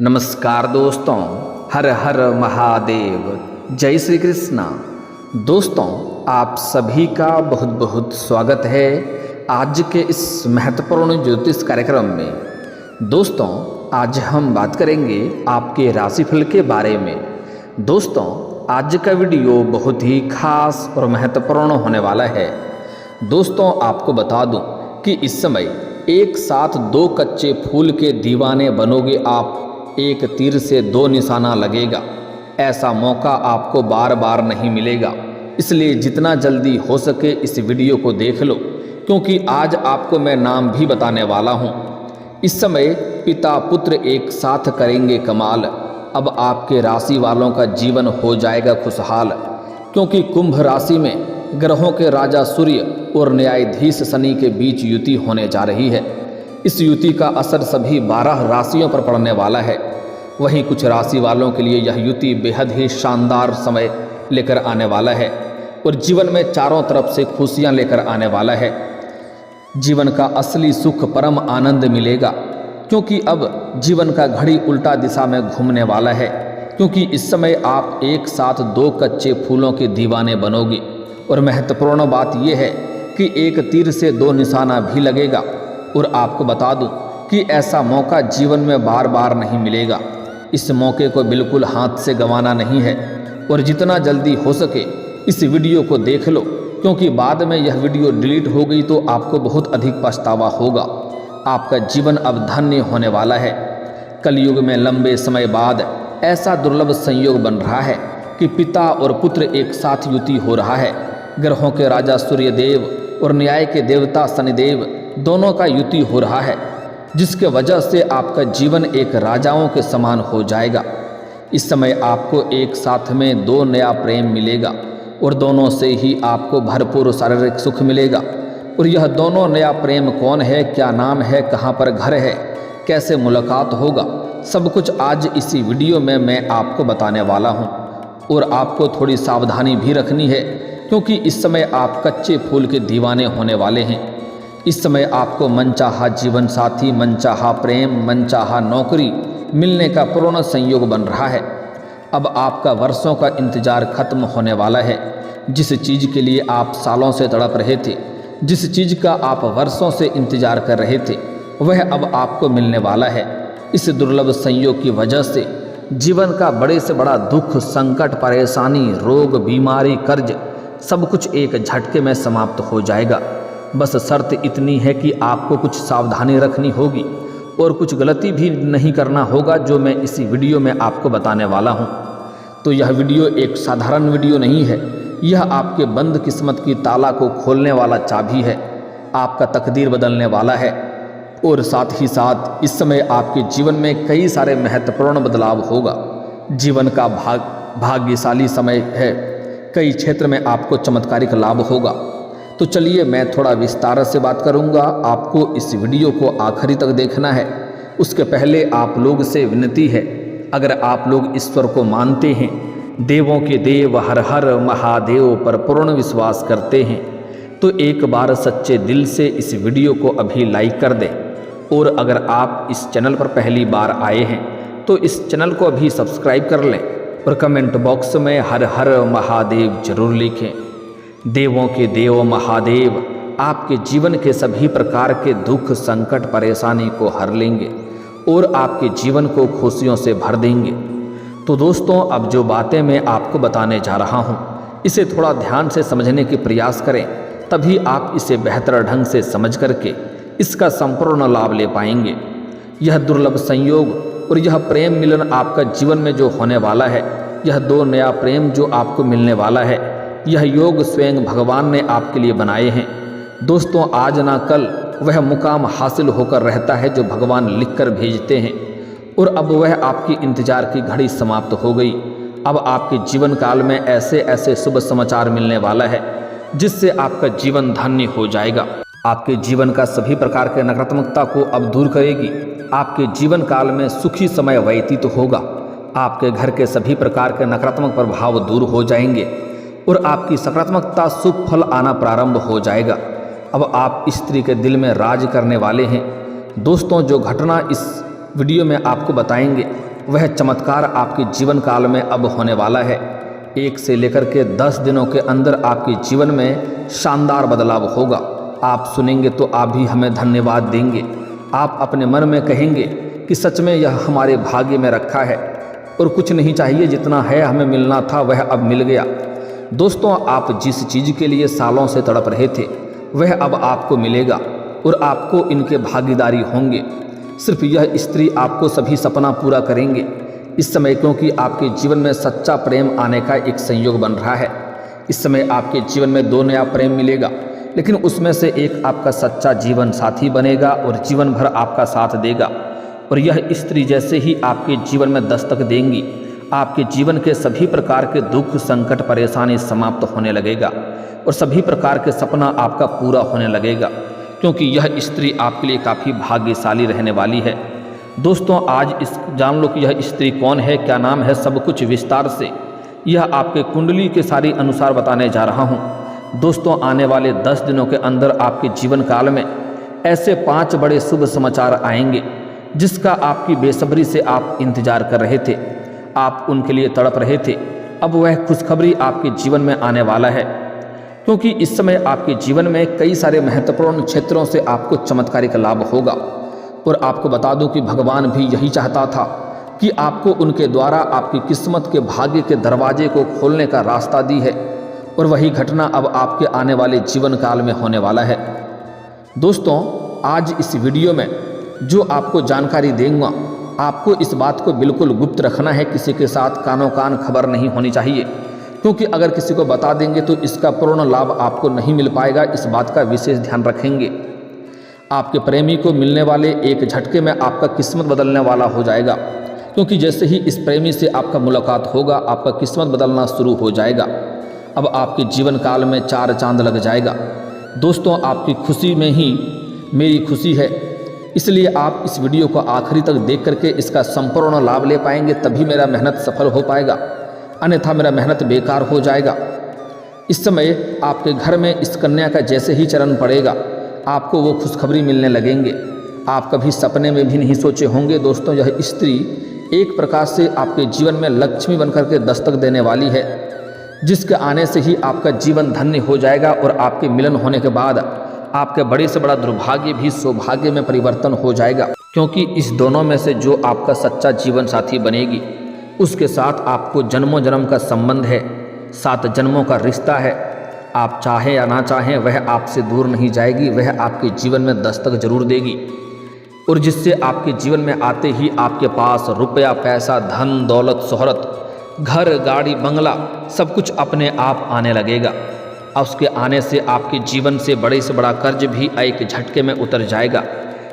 नमस्कार दोस्तों, हर हर महादेव, जय श्री कृष्णा। दोस्तों, आप सभी का बहुत बहुत स्वागत है आज के इस महत्वपूर्ण ज्योतिष कार्यक्रम में। दोस्तों, आज हम बात करेंगे आपके राशिफल के बारे में। दोस्तों, आज का वीडियो बहुत ही खास और महत्वपूर्ण होने वाला है। दोस्तों, आपको बता दूं कि इस समय एक साथ दो कच्चे फूल के दीवाने बनोगे आप। एक तीर से दो निशाना लगेगा। ऐसा मौका आपको बार बार नहीं मिलेगा, इसलिए जितना जल्दी हो सके इस वीडियो को देख लो, क्योंकि आज आपको मैं नाम भी बताने वाला हूँ। इस समय पिता पुत्र एक साथ करेंगे कमाल। अब आपके राशि वालों का जीवन हो जाएगा खुशहाल, क्योंकि कुंभ राशि में ग्रहों के राजा सूर्य और न्यायाधीश शनि के बीच युति होने जा रही है। इस युति का असर सभी 12 राशियों पर पड़ने वाला है। वहीं कुछ राशि वालों के लिए यह युति बेहद ही शानदार समय लेकर आने वाला है और जीवन में चारों तरफ से खुशियां लेकर आने वाला है। जीवन का असली सुख, परम आनंद मिलेगा, क्योंकि अब जीवन का घड़ी उल्टा दिशा में घूमने वाला है। क्योंकि इस समय आप एक साथ दो कच्चे फूलों के दीवाने बनोगे। और महत्वपूर्ण बात यह है कि एक तीर से दो निशाना भी लगेगा। और आपको बता दूं कि ऐसा मौका जीवन में बार बार नहीं मिलेगा। इस मौके को बिल्कुल हाथ से गंवाना नहीं है और जितना जल्दी हो सके इस वीडियो को देख लो, क्योंकि बाद में यह वीडियो डिलीट हो गई तो आपको बहुत अधिक पछतावा होगा। आपका जीवन अब धन्य होने वाला है। कलयुग में लंबे समय बाद ऐसा दुर्लभ संयोग बन रहा है कि पिता और पुत्र एक साथ युति हो रहा है। ग्रहों के राजा सूर्यदेव और न्याय के देवता शनिदेव दोनों का युति हो रहा है, जिसके वजह से आपका जीवन एक राजाओं के समान हो जाएगा। इस समय आपको एक साथ में दो नया प्रेम मिलेगा और दोनों से ही आपको भरपूर शारीरिक सुख मिलेगा। और यह दोनों नया प्रेम कौन है, क्या नाम है, कहाँ पर घर है, कैसे मुलाकात होगा, सब कुछ आज इसी वीडियो में मैं आपको बताने वाला हूँ। और आपको थोड़ी सावधानी भी रखनी है, क्योंकि इस समय आप कच्चे फूल के दीवाने होने वाले हैं। इस समय आपको मनचाहा जीवन साथी, मनचाहा प्रेम, मनचाहा नौकरी मिलने का पूर्ण संयोग बन रहा है। अब आपका वर्षों का इंतजार खत्म होने वाला है। जिस चीज़ के लिए आप सालों से तड़प रहे थे, जिस चीज़ का आप वर्षों से इंतजार कर रहे थे, वह अब आपको मिलने वाला है। इस दुर्लभ संयोग की वजह से जीवन का बड़े से बड़ा दुख, संकट, परेशानी, रोग, बीमारी, कर्ज सब कुछ एक झटके में समाप्त हो जाएगा। बस शर्त इतनी है कि आपको कुछ सावधानी रखनी होगी और कुछ गलती भी नहीं करना होगा, जो मैं इसी वीडियो में आपको बताने वाला हूं। तो यह वीडियो एक साधारण वीडियो नहीं है, यह आपके बंद किस्मत की ताला को खोलने वाला चाबी है। आपका तकदीर बदलने वाला है। और साथ ही साथ इस समय आपके जीवन में कई सारे महत्वपूर्ण बदलाव होगा। जीवन का भाग्यशाली समय है। कई क्षेत्र में आपको चमत्कारिक लाभ होगा। तो चलिए मैं थोड़ा विस्तार से बात करूंगा। आपको इस वीडियो को आखिरी तक देखना है। उसके पहले आप लोग से विनती है, अगर आप लोग ईश्वर को मानते हैं, देवों के देव हर हर महादेव पर पूर्ण विश्वास करते हैं, तो एक बार सच्चे दिल से इस वीडियो को अभी लाइक कर दें। और अगर आप इस चैनल पर पहली बार आए हैं तो इस चैनल को अभी सब्सक्राइब कर लें और कमेंट बॉक्स में हर हर महादेव जरूर लिखें। देवों के देव महादेव आपके जीवन के सभी प्रकार के दुख, संकट, परेशानी को हर लेंगे और आपके जीवन को खुशियों से भर देंगे। तो दोस्तों, अब जो बातें मैं आपको बताने जा रहा हूँ, इसे थोड़ा ध्यान से समझने की प्रयास करें, तभी आप इसे बेहतर ढंग से समझ करके इसका संपूर्ण लाभ ले पाएंगे। यह दुर्लभ संयोग और यह प्रेम मिलन आपका जीवन में जो होने वाला है, यह दो नया प्रेम जो आपको मिलने वाला है, यह योग स्वयं भगवान ने आपके लिए बनाए हैं। दोस्तों, आज ना कल वह मुकाम हासिल होकर रहता है जो भगवान लिखकर भेजते हैं। और अब वह आपकी इंतजार की घड़ी समाप्त हो गई। अब आपके जीवन काल में ऐसे ऐसे शुभ समाचार मिलने वाला है, जिससे आपका जीवन धन्य हो जाएगा। आपके जीवन का सभी प्रकार के नकारात्मकता को अब दूर करेगी। आपके जीवन काल में सुखी समय व्यतीत होगा। आपके घर के सभी प्रकार के नकारात्मक प्रभाव दूर हो जाएंगे और आपकी सकारात्मकता शुभ फल आना प्रारंभ हो जाएगा। अब आप स्त्री के दिल में राज करने वाले हैं। दोस्तों, जो घटना इस वीडियो में आपको बताएंगे वह चमत्कार आपके जीवन काल में अब होने वाला है। 1 से लेकर के 10 दिनों के अंदर आपके जीवन में शानदार बदलाव होगा। आप सुनेंगे तो आप भी हमें धन्यवाद देंगे। आप अपने मन में कहेंगे कि सच में यह हमारे भाग्य में रखा है और कुछ नहीं चाहिए, जितना है हमें मिलना था वह अब मिल गया। दोस्तों, आप जिस चीज़ के लिए सालों से तड़प रहे थे वह अब आपको मिलेगा और आपको इनके भागीदारी होंगे। सिर्फ यह स्त्री आपको सभी सपना पूरा करेंगे इस समय, क्योंकि आपके जीवन में सच्चा प्रेम आने का एक संयोग बन रहा है। इस समय आपके जीवन में 2 नया प्रेम मिलेगा, लेकिन उसमें से एक आपका सच्चा जीवन साथी बनेगा और जीवन भर आपका साथ देगा। और यह स्त्री जैसे ही आपके जीवन में दस्तक देंगी, आपके जीवन के सभी प्रकार के दुख, संकट, परेशानी समाप्त होने लगेगा और सभी प्रकार के सपना आपका पूरा होने लगेगा, क्योंकि यह स्त्री आपके लिए काफ़ी भाग्यशाली रहने वाली है। दोस्तों, आज इस जान लो कि यह स्त्री कौन है, क्या नाम है, सब कुछ विस्तार से यह आपके कुंडली के सारी अनुसार बताने जा रहा हूँ। दोस्तों, आने वाले 10 दिनों के अंदर आपके जीवन काल में ऐसे 5 बड़े शुभ समाचार आएंगे जिसका आपकी बेसब्री से आप इंतजार कर रहे थे, आप उनके लिए तड़प रहे थे। अब वह खुशखबरी आपके जीवन में आने वाला है, क्योंकि इस समय आपके जीवन में कई सारे महत्वपूर्ण क्षेत्रों से आपको चमत्कारिक लाभ होगा। और आपको बता दूं कि भगवान भी यही चाहता था कि आपको उनके द्वारा आपकी किस्मत के भाग्य के दरवाजे को खोलने का रास्ता दी है, और वही घटना अब आपके आने वाले जीवन काल में होने वाला है। दोस्तों, आज इस वीडियो में जो आपको जानकारी दूंगा, आपको इस बात को बिल्कुल गुप्त रखना है, किसी के साथ कानों कान खबर नहीं होनी चाहिए, क्योंकि अगर किसी को बता देंगे तो इसका पूर्ण लाभ आपको नहीं मिल पाएगा। इस बात का विशेष ध्यान रखेंगे। आपके प्रेमी को मिलने वाले एक झटके में आपका किस्मत बदलने वाला हो जाएगा, क्योंकि जैसे ही इस प्रेमी से आपका मुलाकात होगा, आपका किस्मत बदलना शुरू हो जाएगा। अब आपके जीवन काल में 4 चांद लग जाएगा। दोस्तों, आपकी खुशी में ही मेरी खुशी है, इसलिए आप इस वीडियो को आखिरी तक देख करके इसका संपूर्ण लाभ ले पाएंगे, तभी मेरा मेहनत सफल हो पाएगा, अन्यथा मेरा मेहनत बेकार हो जाएगा। इस समय आपके घर में इस कन्या का जैसे ही चरण पड़ेगा, आपको वो खुशखबरी मिलने लगेंगे। आप कभी सपने में भी नहीं सोचे होंगे। दोस्तों, यह स्त्री एक प्रकार से आपके जीवन में लक्ष्मी बनकर के दस्तक देने वाली है, जिसके आने से ही आपका जीवन धन्य हो जाएगा और आपके मिलन होने के बाद आपके बड़े से बड़ा दुर्भाग्य भी सौभाग्य में परिवर्तन हो जाएगा, क्योंकि इस दोनों में से जो आपका सच्चा जीवन साथी बनेगी उसके साथ आपको जन्मों जन्म का संबंध है, 7 जन्मों का रिश्ता है। आप चाहें या ना चाहें वह आपसे दूर नहीं जाएगी, वह आपके जीवन में दस्तक जरूर देगी, और जिससे आपके जीवन में आते ही आपके पास रुपया, पैसा, धन, दौलत, शोहरत, घर, गाड़ी, बंगला सब कुछ अपने आप आने लगेगा। और उसके आने से आपके जीवन से बड़ा कर्ज भी एक झटके में उतर जाएगा।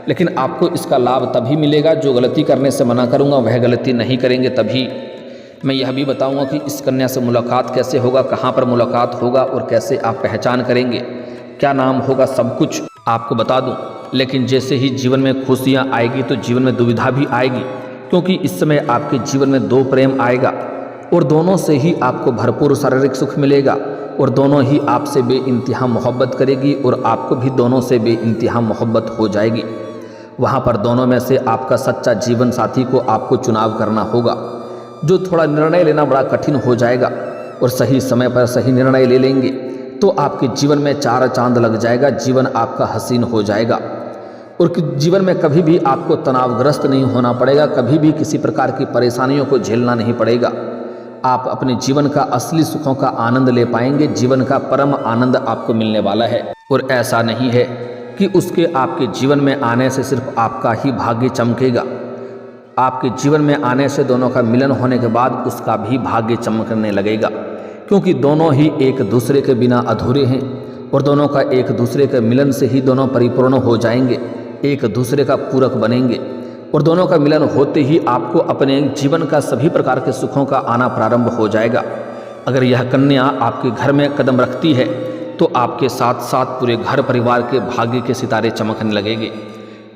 लेकिन आपको इसका लाभ तभी मिलेगा, जो गलती करने से मना करूँगा वह गलती नहीं करेंगे। तभी मैं यह भी बताऊंगा कि इस कन्या से मुलाकात कैसे होगा, कहाँ पर मुलाकात होगा और कैसे आप पहचान करेंगे, क्या नाम होगा, सब कुछ आपको बता दूं। लेकिन जैसे ही जीवन में खुशियाँ आएगी तो जीवन में दुविधा भी आएगी, क्योंकि इस समय आपके जीवन में 2 प्रेम आएगा और दोनों से ही आपको भरपूर शारीरिक सुख मिलेगा और दोनों ही आपसे बेइंतहा मोहब्बत करेगी और आपको भी दोनों से बेइंतहा मोहब्बत हो जाएगी। वहाँ पर दोनों में से आपका सच्चा जीवन साथी को आपको चुनाव करना होगा, जो थोड़ा निर्णय लेना बड़ा कठिन हो जाएगा, और सही समय पर सही निर्णय ले लेंगे तो आपके जीवन में 4 चांद लग जाएगा, जीवन आपका हसीन हो जाएगा और जीवन में कभी भी आपको तनावग्रस्त नहीं होना पड़ेगा, कभी भी किसी प्रकार की परेशानियों को झेलना नहीं पड़ेगा। आप अपने जीवन का असली सुखों का आनंद ले पाएंगे, जीवन का परम आनंद आपको मिलने वाला है। और ऐसा नहीं है कि उसके आपके जीवन में आने से सिर्फ आपका ही भाग्य चमकेगा, आपके जीवन में आने से दोनों का मिलन होने के बाद उसका भी भाग्य चमकने लगेगा, क्योंकि दोनों ही एक दूसरे के बिना अधूरे हैं और दोनों का एक दूसरे के मिलन से ही दोनों परिपूर्ण हो जाएंगे, एक दूसरे का पूरक बनेंगे और दोनों का मिलन होते ही आपको अपने जीवन का सभी प्रकार के सुखों का आना प्रारंभ हो जाएगा। अगर यह कन्या आपके घर में कदम रखती है तो आपके साथ साथ पूरे घर परिवार के भाग्य के सितारे चमकने लगेंगे।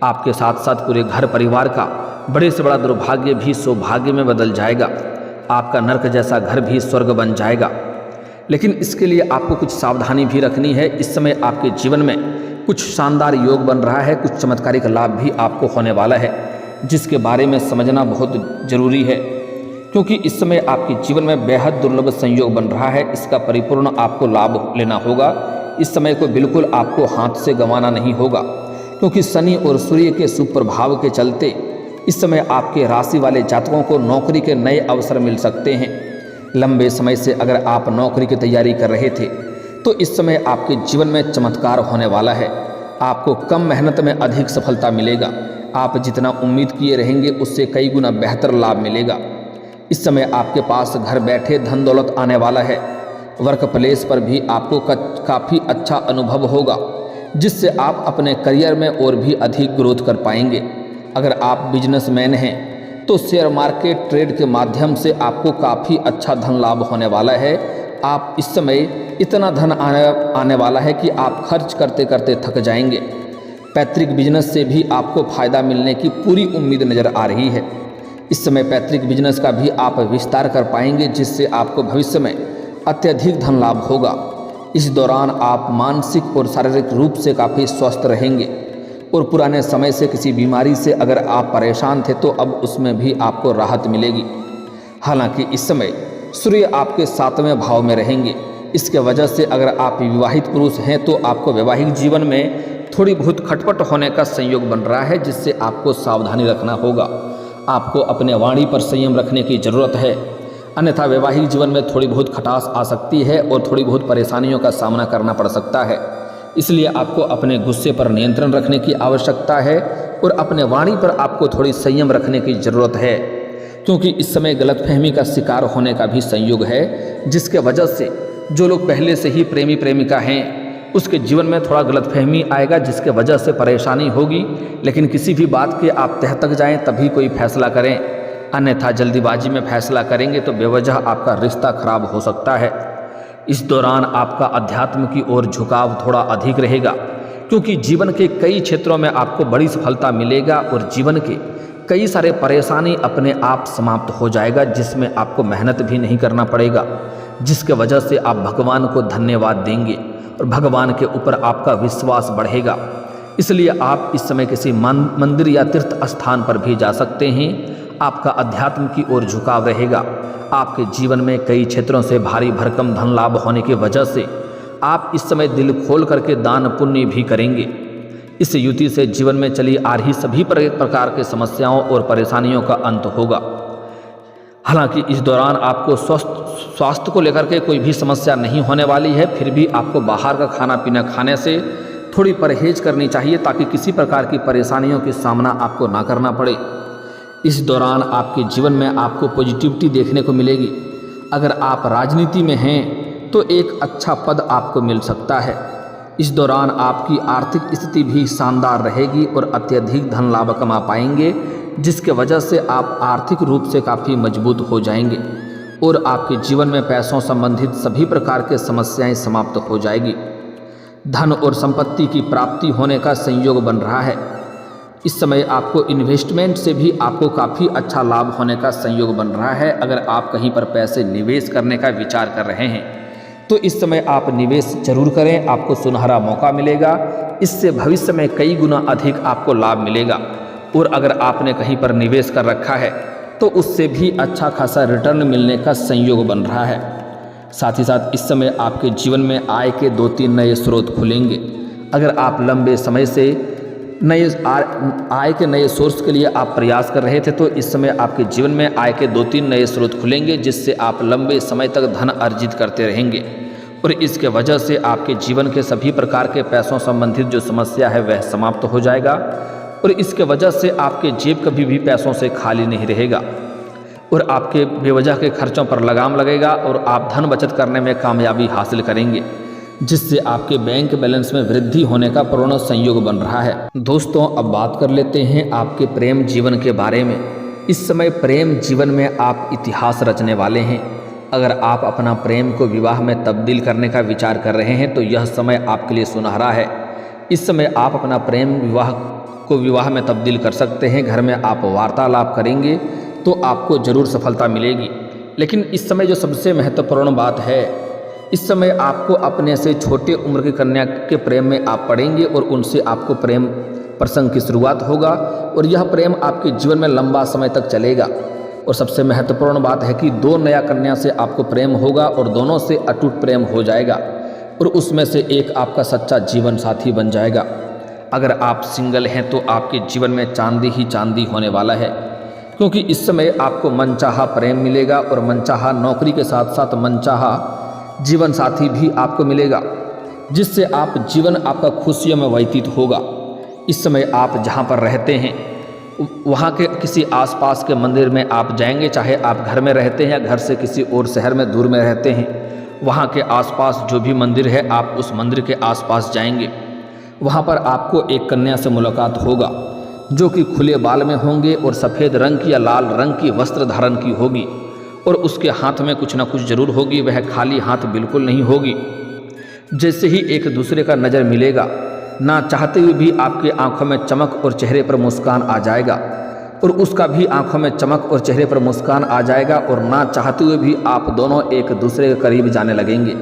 आपके साथ साथ पूरे घर परिवार का बड़े से बड़ा दुर्भाग्य भी सौभाग्य में बदल जाएगा, आपका नर्क जैसा घर भी स्वर्ग बन जाएगा। लेकिन इसके लिए आपको कुछ सावधानी भी रखनी है। इस समय आपके जीवन में कुछ शानदार योग बन रहा है, कुछ चमत्कारिक लाभ भी आपको होने वाला है। जिसके बारे में समझना बहुत ज़रूरी है, क्योंकि इस समय आपके जीवन में बेहद दुर्लभ संयोग बन रहा है। इसका परिपूर्ण आपको लाभ लेना होगा। इस समय को बिल्कुल आपको हाथ से गंवाना नहीं होगा, क्योंकि शनि और सूर्य के सुप्रभाव के चलते इस समय आपके राशि वाले जातकों को नौकरी के नए अवसर मिल सकते हैं। लंबे समय से अगर आप नौकरी की तैयारी कर रहे थे तो इस समय आपके जीवन में चमत्कार होने वाला है। आपको कम मेहनत में अधिक सफलता मिलेगा। आप जितना उम्मीद किए रहेंगे उससे कई गुना बेहतर लाभ मिलेगा। इस समय आपके पास घर बैठे धन दौलत आने वाला है। वर्क प्लेस पर भी आपको काफ़ी अच्छा अनुभव होगा, जिससे आप अपने करियर में और भी अधिक ग्रोथ कर पाएंगे। अगर आप बिजनेसमैन हैं तो शेयर मार्केट ट्रेड के माध्यम से आपको काफ़ी अच्छा धन लाभ होने वाला है। आप इस समय इतना धन आने वाला है कि आप खर्च करते करते थक जाएंगे। पैतृक बिजनेस से भी आपको फ़ायदा मिलने की पूरी उम्मीद नज़र आ रही है। इस समय पैतृक बिजनेस का भी आप विस्तार कर पाएंगे, जिससे आपको भविष्य में अत्यधिक धन लाभ होगा। इस दौरान आप मानसिक और शारीरिक रूप से काफ़ी स्वस्थ रहेंगे और पुराने समय से किसी बीमारी से अगर आप परेशान थे तो अब उसमें भी आपको राहत मिलेगी। हालांकि इस समय सूर्य आपके 7वें भाव में रहेंगे। इसके वजह से अगर आप विवाहित पुरुष हैं तो आपको वैवाहिक जीवन में थोड़ी बहुत खटपट होने का संयोग बन रहा है, जिससे आपको सावधानी रखना होगा। आपको अपने वाणी पर संयम रखने की ज़रूरत है, अन्यथा वैवाहिक जीवन में थोड़ी बहुत खटास आ सकती है और थोड़ी बहुत परेशानियों का सामना करना पड़ सकता है। इसलिए आपको अपने गुस्से पर नियंत्रण रखने की आवश्यकता है और अपने वाणी पर आपको थोड़ी संयम रखने की ज़रूरत है, क्योंकि इस समय गलतफहमी का शिकार होने का भी संयोग है, जिसके वजह से जो लोग पहले से ही प्रेमी प्रेमिका हैं उसके जीवन में थोड़ा गलतफहमी आएगा, जिसके वजह से परेशानी होगी। लेकिन किसी भी बात के आप तह तक जाएं तभी कोई फैसला करें, अन्यथा जल्दीबाजी में फैसला करेंगे तो बेवजह आपका रिश्ता खराब हो सकता है। इस दौरान आपका अध्यात्म की ओर झुकाव थोड़ा अधिक रहेगा, क्योंकि जीवन के कई क्षेत्रों में आपको बड़ी सफलता मिलेगा और जीवन के कई सारे परेशानी अपने आप समाप्त हो जाएगा, जिसमें आपको मेहनत भी नहीं करना पड़ेगा, जिसके वजह से आप भगवान को धन्यवाद देंगे और भगवान के ऊपर आपका विश्वास बढ़ेगा। इसलिए आप इस समय किसी मंदिर या तीर्थ स्थान पर भी जा सकते हैं। आपका अध्यात्म की ओर झुकाव रहेगा। आपके जीवन में कई क्षेत्रों से भारी भरकम धन लाभ होने की वजह से आप इस समय दिल खोल करके दान पुण्य भी करेंगे। इस युति से जीवन में चली आ रही सभी प्रकार की समस्याओं और परेशानियों का अंत होगा। हालांकि इस दौरान आपको स्वास्थ्य को लेकर के कोई भी समस्या नहीं होने वाली है, फिर भी आपको बाहर का खाना पीना खाने से थोड़ी परहेज करनी चाहिए, ताकि किसी प्रकार की परेशानियों का सामना आपको ना करना पड़े। इस दौरान आपके जीवन में आपको पॉजिटिविटी देखने को मिलेगी। अगर आप राजनीति में हैं तो एक अच्छा पद आपको मिल सकता है। इस दौरान आपकी आर्थिक स्थिति भी शानदार रहेगी और अत्यधिक धन लाभ कमा पाएंगे, जिसके वजह से आप आर्थिक रूप से काफ़ी मजबूत हो जाएंगे और आपके जीवन में पैसों संबंधित सभी प्रकार के समस्याएं समाप्त हो जाएगी। धन और संपत्ति की प्राप्ति होने का संयोग बन रहा है। इस समय आपको इन्वेस्टमेंट से भी आपको काफ़ी अच्छा लाभ होने का संयोग बन रहा है। अगर आप कहीं पर पैसे निवेश करने का विचार कर रहे हैं तो इस समय आप निवेश जरूर करें, आपको सुनहरा मौका मिलेगा। इससे भविष्य में कई गुना अधिक आपको लाभ मिलेगा। और अगर आपने कहीं पर निवेश कर रखा है तो उससे भी अच्छा खासा रिटर्न मिलने का संयोग बन रहा है। साथ ही साथ इस समय आपके जीवन में आय के 2-3 नए स्रोत खुलेंगे। अगर आप लंबे समय से आय के नए सोर्स के लिए आप प्रयास कर रहे थे तो इस समय आपके जीवन में आय के 2-3 नए स्रोत खुलेंगे, जिससे आप लंबे समय तक धन अर्जित करते रहेंगे और इसके वजह से आपके जीवन के सभी प्रकार के पैसों संबंधित जो समस्या है वह समाप्त हो जाएगा और इसके वजह से आपके जेब कभी भी पैसों से खाली नहीं रहेगा और आपके बेवजह के खर्चों पर लगाम लगेगा और आप धन बचत करने में कामयाबी हासिल करेंगे, जिससे आपके बैंक बैलेंस में वृद्धि होने का पूर्ण संयोग बन रहा है। दोस्तों, अब बात कर लेते हैं आपके प्रेम जीवन के बारे में। इस समय प्रेम जीवन में आप इतिहास रचने वाले हैं। अगर आप अपना प्रेम को विवाह में तब्दील करने का विचार कर रहे हैं तो यह समय आपके लिए सुनहरा है। इस समय आप अपना प्रेम विवाह में तब्दील कर सकते हैं। घर में आप वार्तालाप करेंगे तो आपको ज़रूर सफलता मिलेगी। लेकिन इस समय जो सबसे महत्वपूर्ण बात है, इस समय आपको अपने से छोटे उम्र की कन्या के प्रेम में आप पड़ेंगे और उनसे आपको प्रेम प्रसंग की शुरुआत होगा और यह प्रेम आपके जीवन में लंबा समय तक चलेगा। और सबसे महत्वपूर्ण बात है कि 2 नया कन्या से आपको प्रेम होगा और दोनों से अटूट प्रेम हो जाएगा और उसमें से एक आपका सच्चा जीवन साथी बन जाएगा। अगर आप सिंगल हैं तो आपके जीवन में चांदी ही चांदी होने वाला है, क्योंकि इस समय आपको मनचाहा प्रेम मिलेगा और मनचाहा नौकरी के साथ साथ मनचाहा जीवन साथी भी आपको मिलेगा, जिससे आप जीवन आपका खुशियों में व्यतीत होगा। इस समय आप जहाँ पर रहते हैं वहाँ के किसी आसपास के मंदिर में आप जाएंगे, चाहे आप घर में रहते हैं या घर से किसी और शहर में दूर में रहते हैं, वहाँ के आसपास जो भी मंदिर है आप उस मंदिर के आसपास जाएंगे। वहाँ पर आपको एक कन्या से मुलाकात होगा जो कि खुले बाल में होंगे और सफ़ेद रंग की या लाल रंग की वस्त्र धारण की होगी और उसके हाथ में कुछ ना कुछ जरूर होगी, वह खाली हाथ बिल्कुल नहीं होगी। जैसे ही एक दूसरे का नज़र मिलेगा, ना चाहते हुए भी आपकी आंखों में चमक और चेहरे पर मुस्कान आ जाएगा और उसका भी आंखों में चमक और चेहरे पर मुस्कान आ जाएगा और ना चाहते हुए भी आप दोनों एक दूसरे के करीब जाने लगेंगे।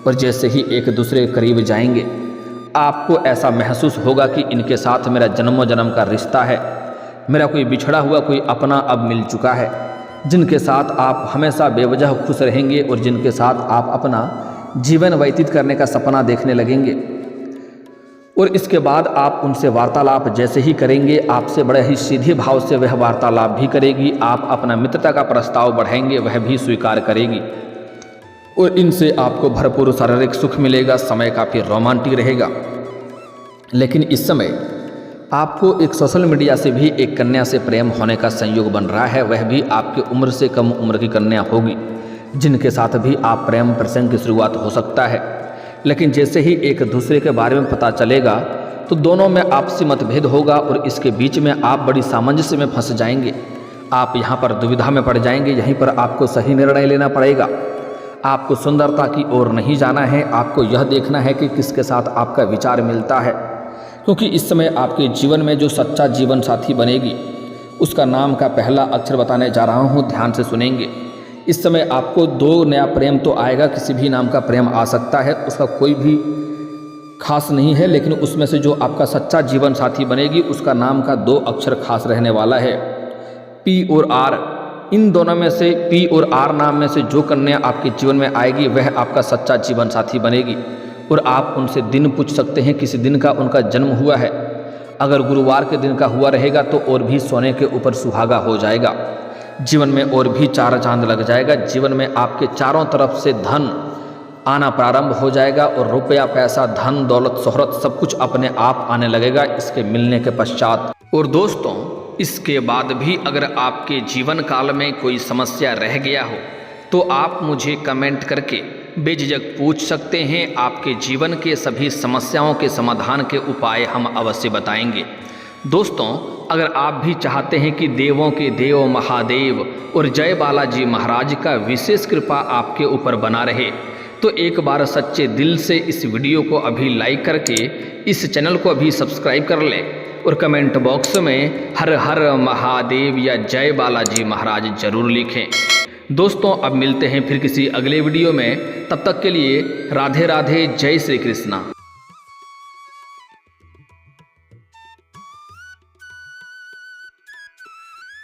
और जैसे ही एक दूसरे के करीब जाएंगे, आपको ऐसा महसूस होगा कि इनके साथ मेरा जन्मों जन्म का रिश्ता है, मेरा कोई बिछड़ा हुआ कोई अपना अब मिल चुका है, जिनके साथ आप हमेशा बेवजह खुश रहेंगे और जिनके साथ आप अपना जीवन व्यतीत करने का सपना देखने लगेंगे। और इसके बाद आप उनसे वार्तालाप जैसे ही करेंगे, आपसे बड़े ही सीधे भाव से वह वार्तालाप भी करेगी। आप अपना मित्रता का प्रस्ताव बढ़ाएंगे, वह भी स्वीकार करेगी और इनसे आपको भरपूर शारीरिक सुख मिलेगा। समय काफ़ी रोमांटिक रहेगा। लेकिन इस समय आपको एक सोशल मीडिया से भी एक कन्या से प्रेम होने का संयोग बन रहा है, वह भी आपकी उम्र से कम उम्र की कन्या होगी, जिनके साथ भी आप प्रेम प्रसंग की शुरुआत हो सकता है। लेकिन जैसे ही एक दूसरे के बारे में पता चलेगा तो दोनों में आपसी मतभेद होगा और इसके बीच में आप बड़ी सामंजस्य में फंस जाएंगे। आप यहाँ पर दुविधा में पड़ जाएंगे। यहीं पर आपको सही निर्णय लेना पड़ेगा। आपको सुंदरता की ओर नहीं जाना है, आपको यह देखना है कि किसके साथ आपका विचार मिलता है, क्योंकि इस समय आपके जीवन में जो सच्चा जीवन साथी बनेगी उसका नाम का पहला अक्षर बताने जा रहा हूँ, ध्यान से सुनेंगे। इस समय आपको 2 नया प्रेम तो आएगा, किसी भी नाम का प्रेम आ सकता है, उसका कोई भी खास नहीं है, लेकिन उसमें से जो आपका सच्चा जीवन साथी बनेगी उसका नाम का 2 अक्षर खास रहने वाला है, P और R। इन दोनों में से P और R नाम में से जो कन्या आपके जीवन में आएगी वह आपका सच्चा जीवन साथी बनेगी। और आप उनसे दिन पूछ सकते हैं, किसी दिन का उनका जन्म हुआ है। अगर गुरुवार के दिन का हुआ रहेगा तो और भी सोने के ऊपर सुहागा हो जाएगा, जीवन में और भी 4 चांद लग जाएगा। जीवन में आपके चारों तरफ से धन आना प्रारंभ हो जाएगा और रुपया पैसा धन दौलत शोहरत सब कुछ अपने आप आने लगेगा इसके मिलने के पश्चात। और दोस्तों, इसके बाद भी अगर आपके जीवन काल में कोई समस्या रह गया हो तो आप मुझे कमेंट करके बेझिझक पूछ सकते हैं। आपके जीवन के सभी समस्याओं के समाधान के उपाय हम अवश्य बताएंगे। दोस्तों, अगर आप भी चाहते हैं कि देवों के देव महादेव और जय बालाजी महाराज का विशेष कृपा आपके ऊपर बना रहे तो एक बार सच्चे दिल से इस वीडियो को अभी लाइक करके इस चैनल को अभी सब्सक्राइब कर लें और कमेंट बॉक्स में हर हर महादेव या जय बालाजी महाराज जरूर लिखें। दोस्तों, अब मिलते हैं फिर किसी अगले वीडियो में। तब तक के लिए राधे राधे, जय श्री कृष्णा।